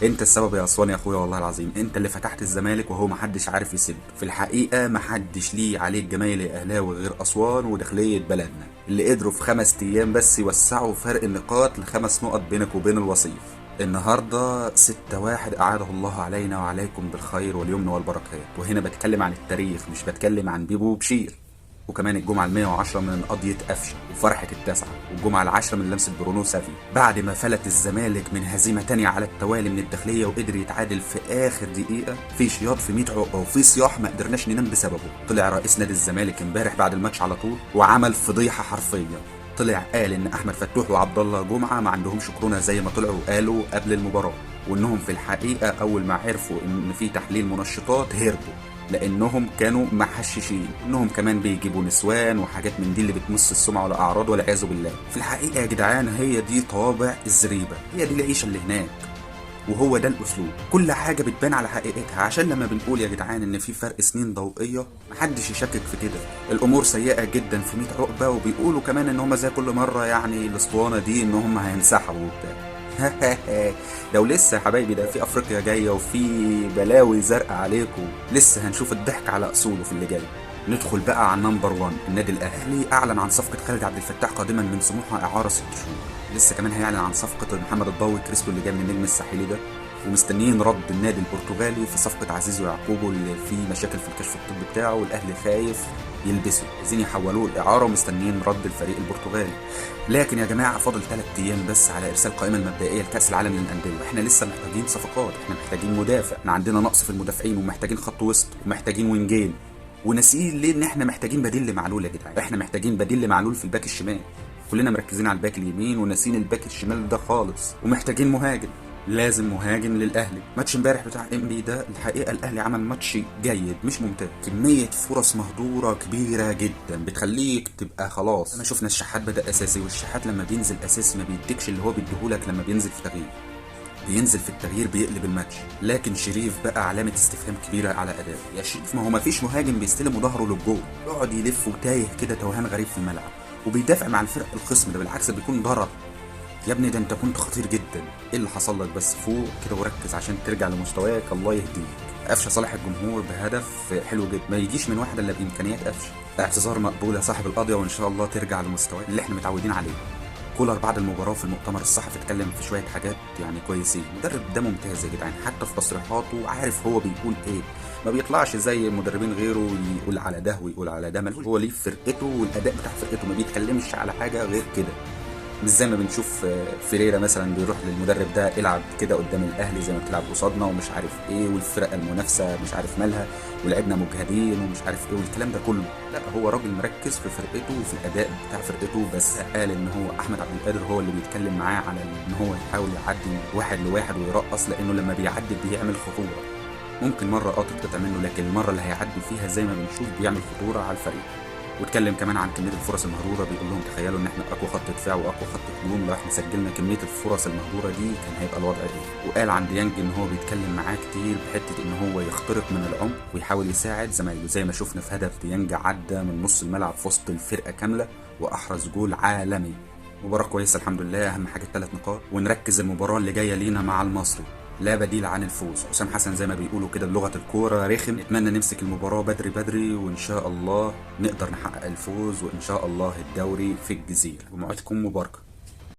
انت السبب يا اسوان يا اخويا، والله العظيم انت اللي فتحت الزمالك وهو محدش عارف يسد. في الحقيقه محدش ليه عليك جمايل يا اهلاوي غير اسوان وداخليه بلدنا، اللي قدروا في 5 ايام بس يوسعوا فرق النقاط ل5 نقط بينك وبين الوصيف. النهارده 6-1 أعاده الله علينا وعليكم بالخير واليمن والبركات، وهنا بتكلم عن التاريخ مش بتكلم عن بيبو وبشير. وكمان الجمعة ال110 من قضية قفشة وفرحة ال9، والجمعة ال10 من لمسة برونو سافي بعد ما فلت الزمالك من هزيمة تانية على التوالي من الداخلية وقدر يتعادل في آخر دقيقة في شياط في 100 عقبة وفي صياح ما قدرناش ننام بسببه. طلع رئيس نادي الزمالك امبارح بعد الماتش على طول وعمل فضيحة حرفيا. طلع قال ان احمد فتوح وعبد الله جمعه ما عندهمش كورونا زي ما طلعوا قالوا قبل المباراه، وانهم في الحقيقه اول ما عرفوا ان في تحليل منشطات هربوا لانهم كانوا محششين، انهم كمان بيجيبوا نسوان وحاجات من دي اللي بتمس السمعه والاعراض والعياذ بالله. في الحقيقه يا جدعان هي دي طوابع الزريبه، هي دي العيشه اللي هناك، وهو ده الاسلوب. كل حاجه بتبان على حقيقتها، عشان لما بنقول يا جدعان ان في فرق سنين ضوئيه محدش يشكك في كده. الامور سيئه جدا في 100 عقبه، وبيقولوا كمان ان هم زي كل مره يعني الاسطوانه دي ان هم هينسحبوا وبتاع. لو لسه يا حبايبي ده في افريقيا جايه وفي بلاوي زرقاء عليكم، لسه هنشوف الضحك على اصوله في اللي جاي. ندخل بقى على نمبر 1. النادي الاهلي اعلن عن صفقه خالد عبد الفتاح قادما من سموحه اعاره 6 شهور. لسه كمان هيعلن عن صفقه محمد الضوي كريستو اللي جاي من النجم الساحلي ده. ومستنيين رد النادي البرتغالي في صفقه عزيزو يعقوبو اللي فيه مشاكل في الكشف الطبي بتاعه، والاهلي خايف يلبسه، عايزين يحولوه الاعاره ومستنيين رد الفريق البرتغالي. لكن يا جماعه فاضل 3 ايام بس على ارسال القائمه المبدئيه لكاس العالم للانديه، واحنا لسه محتاجين صفقات، احنا محتاجين مدافع، احنا عندنا نقص في المدافعين ومحتاجين خط وسط ومحتاجين وينجين. ونسيل ليه ان احنا محتاجين بديل لمعلول يا جدعان، احنا محتاجين بديل لمعلول في الباك الشمال. كلنا مركزين على الباك اليمين وناسين الباك الشمال ده خالص، ومحتاجين مهاجم. لازم مهاجم للاهلي. ماتش امبارح بتاع انبي ده الحقيقه الاهلي عمل ماتش جيد مش ممتاز، كميه فرص مهدوره كبيره جدا بتخليك تبقى خلاص. انا شفنا الشحات بدا اساسي، والشحات لما بينزل اساسي ما بيديكش اللي هو بيديهولك لما بينزل في تغيير، بينزل في التغيير بيقلب الماتش. لكن شريف بقى علامه استفهام كبيره على اداؤه. يا شريف ما هو ما فيش مهاجم بيستلم وظهره للجول، يقعد يلف وتايه كده توهان غريب في الملعب، وبيدافع مع الفرق الخصم ده بالعكس بيكون ضرر. يا ابني ده انت كنت خطير جدا، ايه اللي حصل لك؟ بس فوق كده وركز عشان ترجع لمستواك، الله يهديك. قفشه صالح الجمهور بهدف حلو جدا، ما يجيش من واحد الا بامكانيات قفشه. اعتذار مقبول يا صاحب القضيه، وان شاء الله ترجع لمستواك اللي احنا متعودين عليه. كولر بعد المباراه في المؤتمر الصحفي اتكلم في شويه حاجات يعني كويسين. المدرب ده ممتاز يا جدعان، حتى في تصريحاته عارف هو بيقول ايه، ما بيطلعش زي مدربين غيره يقول على ده ويقول على ده، ملوش، هو ليه فرقته والاداء بتاع فرقته، ما بيتكلمش على حاجه غير كده. مش زي ما بنشوف فيريرا مثلا بيروح للمدرب ده العب كده قدام الاهلي زي ما بتلعب قصادنا ومش عارف ايه، والفرق المنافسه مش عارف مالها، ولعبنا مجهدين ومش عارف ايه والكلام ده كله. لا هو راجل مركز في فرقته وفي الاداء بتاع فرقته بس. قال ان هو احمد عبد القادر هو اللي بيتكلم معاه على ان هو يحاول يعدي 1-1 ويرقص، لانه لما بيعدي بيعمل خطوره. ممكن مره تتقطع منه، لكن المره اللي هيعدي فيها زي ما بنشوف بيعمل خطوره على الفريق. واتكلم كمان عن كميه الفرص المهدوره، بيقول لهم تخيلوا ان احنا اقوى خط دفاع واقوى خط هجوم، لو احنا سجلنا كميه الفرص المهدوره دي كان هيبقى الوضع ايه. وقال عن ديانج ان هو بيتكلم معاه كتير بحته ان هو يخترق من العمق ويحاول يساعد زمايله، زي ما شفنا في هدف ديانج عدى من نص الملعب في وسط الفرقه كامله واحرز جول عالمي. مباراه كويسه الحمد لله، اهم حاجه ال3 نقاط، ونركز المباراه اللي جايه لينا مع المصري. لا بديل عن الفوز. حسام حسن زي ما بيقولوا كده بلغة الكورة رخم. نتمنى نمسك المباراة بدري بدري، وإن شاء الله نقدر نحقق الفوز، وإن شاء الله الدوري في الجزيرة. وموعدكم مباركة.